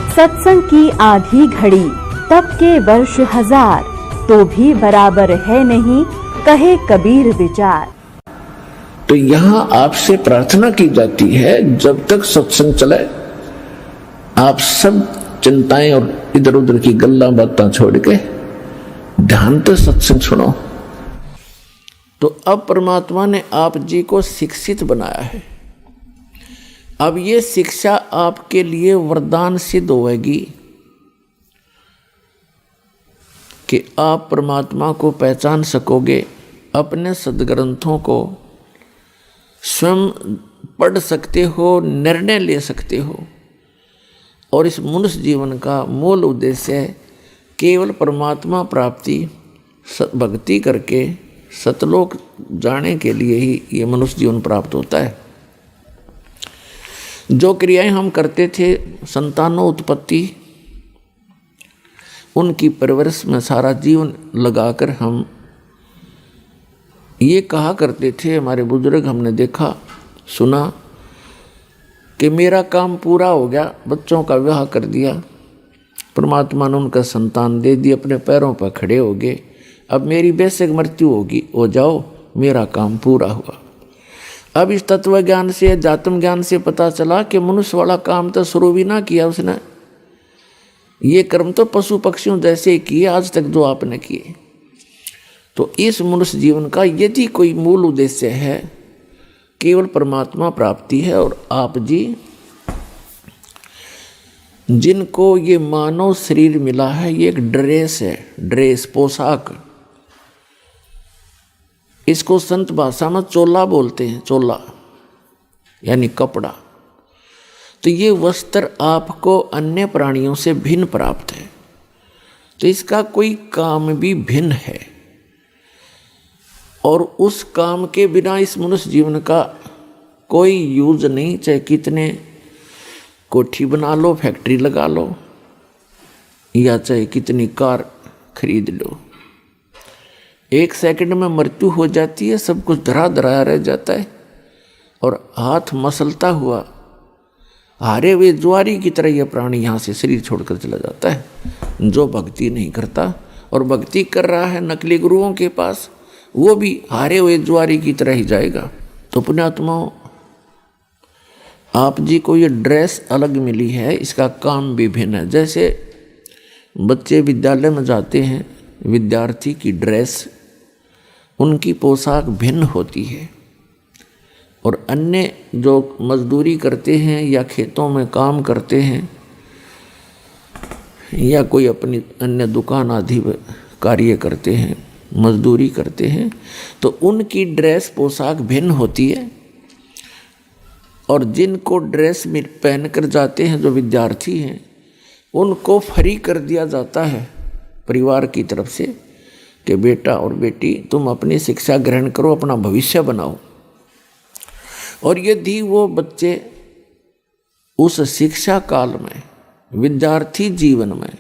सत्संग की आधी घड़ी तब के वर्ष 1000, तो भी बराबर है नहीं कहे कबीर विचार। तो यहाँ आपसे प्रार्थना की जाती है, जब तक सत्संग चले आप सब चिंताएं और इधर उधर की गल्ला बातें छोड़ के ध्यान से सत्संग सुनो। तो अब परमात्मा ने आप जी को शिक्षित बनाया है। अब ये शिक्षा आपके लिए वरदान सिद्ध होगी कि आप परमात्मा को पहचान सकोगे, अपने सद्ग्रंथों को स्वयं पढ़ सकते हो, निर्णय ले सकते हो। और इस मनुष्य जीवन का मूल उद्देश्य है केवल परमात्मा प्राप्ति, भक्ति करके सतलोक जाने के लिए ही ये मनुष्य जीवन प्राप्त होता है। जो क्रियाएं हम करते थे, संतानों उत्पत्ति, उनकी परवरिश में सारा जीवन लगाकर हम ये कहा करते थे, हमारे बुजुर्ग, हमने देखा सुना कि मेरा काम पूरा हो गया, बच्चों का विवाह कर दिया, परमात्मा ने उनका संतान दे दी, अपने पैरों पर खड़े हो गए, अब मेरी बेशक मृत्यु होगी, हो जाओ, मेरा काम पूरा हुआ। अब इस तत्व ज्ञान से, अध्यात्म ज्ञान से पता चला कि मनुष्य वाला काम तो शुरू भी ना किया उसने, ये कर्म तो पशु पक्षियों जैसे ही किए आज तक जो आपने किए। तो इस मनुष्य जीवन का यदि कोई मूल उद्देश्य है, केवल परमात्मा प्राप्ति है। और आप जी जिनको ये मानव शरीर मिला है, ये एक ड्रेस है, ड्रेस पोशाक, इसको संत भाषा में चोला बोलते हैं, चोला यानी कपड़ा। तो ये वस्त्र आपको अन्य प्राणियों से भिन्न प्राप्त है, तो इसका कोई काम भी भिन्न है। और उस काम के बिना इस मनुष्य जीवन का कोई यूज नहीं, चाहे कितने कोठी बना लो, फैक्ट्री लगा लो, या चाहे कितनी कार खरीद लो, एक सेकंड में मृत्यु हो जाती है, सब कुछ धरा धराया रह जाता है। और हाथ मसलता हुआ हारे हुए ज्वारी की तरह यह प्राणी यहाँ से शरीर छोड़कर चला जाता है। जो भक्ति नहीं करता और भक्ति कर रहा है नकली गुरुओं के पास, वो भी हारे हुए ज्वारी की तरह ही जाएगा। तो पुण्यात्माओं, आप जी को ये ड्रेस अलग मिली है, इसका काम भी भिन्न है। जैसे बच्चे विद्यालय में जाते हैं, विद्यार्थी की ड्रेस, उनकी पोशाक भिन्न होती है। और अन्य जो मजदूरी करते हैं या खेतों में काम करते हैं या कोई अपनी अन्य दुकान आदि कार्य करते हैं, मजदूरी करते हैं, तो उनकी ड्रेस पोशाक भिन्न होती है। और जिनको ड्रेस पहन कर जाते हैं, जो विद्यार्थी हैं, उनको फ्री कर दिया जाता है परिवार की तरफ से कि बेटा और बेटी तुम अपनी शिक्षा ग्रहण करो, अपना भविष्य बनाओ। और यदि वो बच्चे उस शिक्षा काल में, विद्यार्थी जीवन में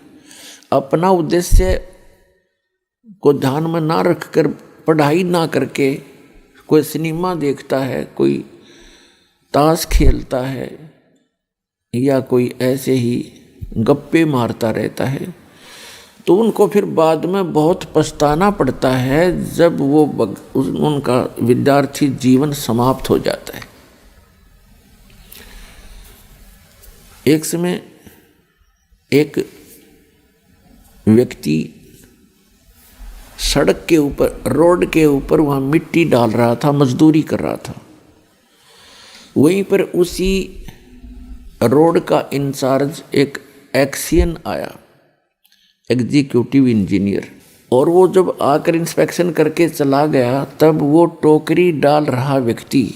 अपना उद्देश्य को ध्यान में ना रखकर, पढ़ाई ना करके कोई सिनेमा देखता है, कोई ताश खेलता है, या कोई ऐसे ही गप्पे मारता रहता है, तो उनको फिर बाद में बहुत पछताना पड़ता है जब वो उनका विद्यार्थी जीवन समाप्त हो जाता है। एक समय एक व्यक्ति सड़क के ऊपर, रोड के ऊपर वहाँ मिट्टी डाल रहा था, मजदूरी कर रहा था। वहीं पर उसी रोड का इंचार्ज एक एक्सियन आया, एग्जीक्यूटिव इंजीनियर, और वो जब आकर इंस्पेक्शन करके चला गया, तब वो टोकरी डाल रहा व्यक्ति,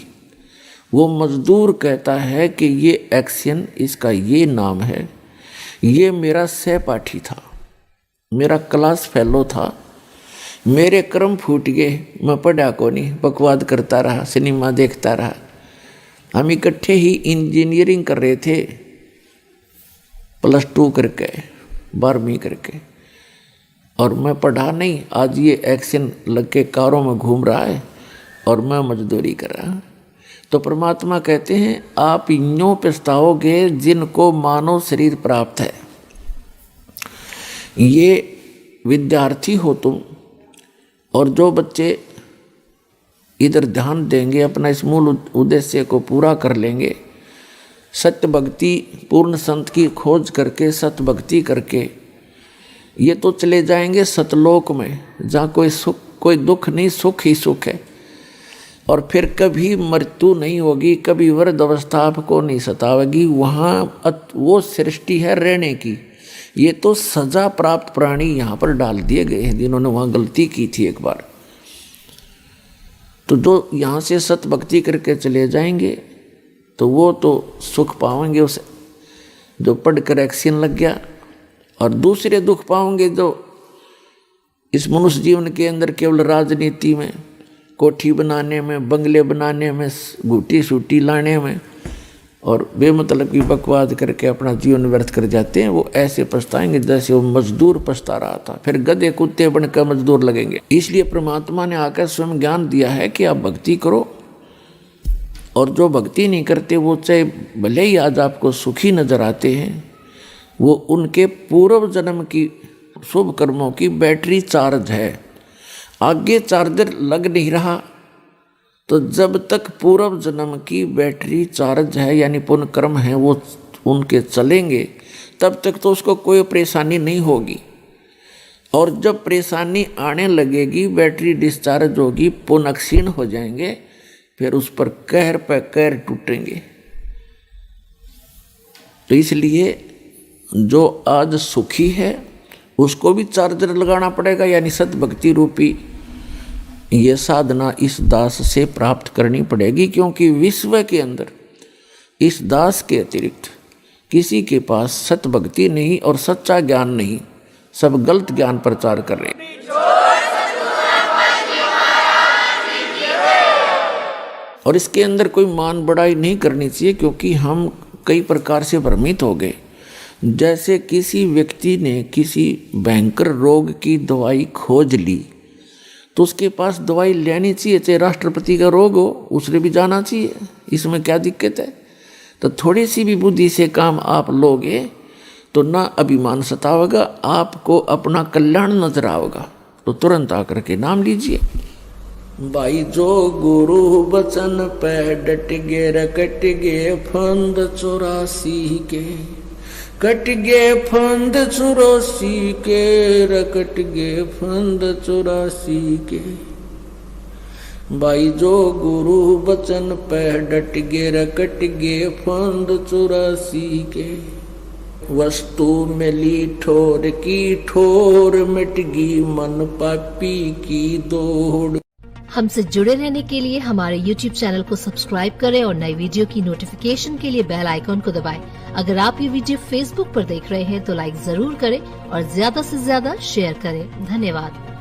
वो मजदूर कहता है कि ये एक्सियन, इसका ये नाम है, ये मेरा सहपाठी था, मेरा क्लास फेलो था, मेरे कर्म फूट गए, मैं पढ़ा को नहीं, बकवाद करता रहा, सिनेमा देखता रहा। हम इकट्ठे ही इंजीनियरिंग कर रहे थे, +2 करके, 12वीं करके, और मैं पढ़ा नहीं। आज ये एक्शन लग के कारों में घूम रहा है और मैं मजदूरी कर रहा। तो परमात्मा कहते हैं आप यूँ पछताओगे जिनको मानव शरीर प्राप्त है। ये विद्यार्थी हो तुम, और जो बच्चे इधर ध्यान देंगे, अपना इस मूल उद्देश्य को पूरा कर लेंगे, सत्य भक्ति पूर्ण संत की खोज करके सत्य भक्ति करके, ये तो चले जाएंगे सतलोक में, जहाँ कोई सुख कोई दुख नहीं, सुख ही सुख है। और फिर कभी मृत्यु नहीं होगी, कभी वृद्ध अवस्था आपको नहीं सतावेगी। वहाँ वो सृष्टि है रहने की। ये तो सजा प्राप्त प्राणी यहाँ पर डाल दिए गए हैं जिन्होंने वहाँ गलती की थी एक बार। तो जो यहाँ से सत भक्ति करके चले जाएंगे तो वो तो सुख पाएंगे उसे जो पढ़कर एक्सीन लग गया, और दूसरे दुख पाओगे जो इस मनुष्य जीवन के अंदर केवल राजनीति में, कोठी बनाने में, बंगले बनाने में, घूटी सूटी लाने में और बेमतलब की बकवाद करके अपना जीवन व्यर्थ कर जाते हैं। वो ऐसे पछताएंगे जैसे वो मजदूर पछता रहा था, फिर गधे कुत्ते बनकर मजदूर लगेंगे। इसलिए परमात्मा ने आकर स्वयं ज्ञान दिया है कि आप भक्ति करो, और जो भक्ति नहीं करते वो चाहे भले ही आज आपको सुखी नजर आते हैं, वो उनके पूर्व जन्म की शुभ कर्मों की बैटरी चार्ज है। आगे चार्जर लग नहीं रहा, तो जब तक पूर्व जन्म की बैटरी चार्ज है यानी पुण्य कर्म है वो उनके चलेंगे, तब तक तो उसको कोई परेशानी नहीं होगी। और जब परेशानी आने लगेगी, बैटरी डिस्चार्ज होगी, पुण्य क्षीण हो जाएंगे, फिर उस पर कहर पे कहर टूटेंगे। तो इसलिए जो आज सुखी है उसको भी चार्जर लगाना पड़ेगा, यानी सत भक्ति रूपी ये साधना इस दास से प्राप्त करनी पड़ेगी। क्योंकि विश्व के अंदर इस दास के अतिरिक्त किसी के पास सत भक्ति नहीं और सच्चा ज्ञान नहीं, सब गलत ज्ञान प्रचार कर रहे हैं। और इसके अंदर कोई मान बढ़ाई नहीं करनी चाहिए, क्योंकि हम कई प्रकार से भ्रमित हो गए। जैसे किसी व्यक्ति ने किसी भयंकर रोग की दवाई खोज ली तो उसके पास दवाई लेनी चाहिए, चाहे राष्ट्रपति का रोग हो उसने भी जाना चाहिए, इसमें क्या दिक्कत है। तो थोड़ी सी भी बुद्धि से काम आप लोगे तो ना अभिमान सतावेगा, आपको अपना कल्याण नजर आएगा, तो तुरंत आकर के नाम लीजिए। भाई जो गुरु बचन पे डट गे रकट गे फंद 84 के, कट गे फंद 84 के, रकट गे फंद 84 के। भाई जो गुरु बचन पे डट गे रकट गे फंद 84 के। वस्तु मिली ठोर की ठोर, मिट गई मन पापी की दौड़। हमसे जुड़े रहने के लिए हमारे YouTube चैनल को सब्सक्राइब करें और नई वीडियो की नोटिफिकेशन के लिए बेल आइकॉन को दबाएं। अगर आप ये वीडियो Facebook पर देख रहे हैं तो लाइक जरूर करें और ज्यादा से ज्यादा शेयर करें। धन्यवाद।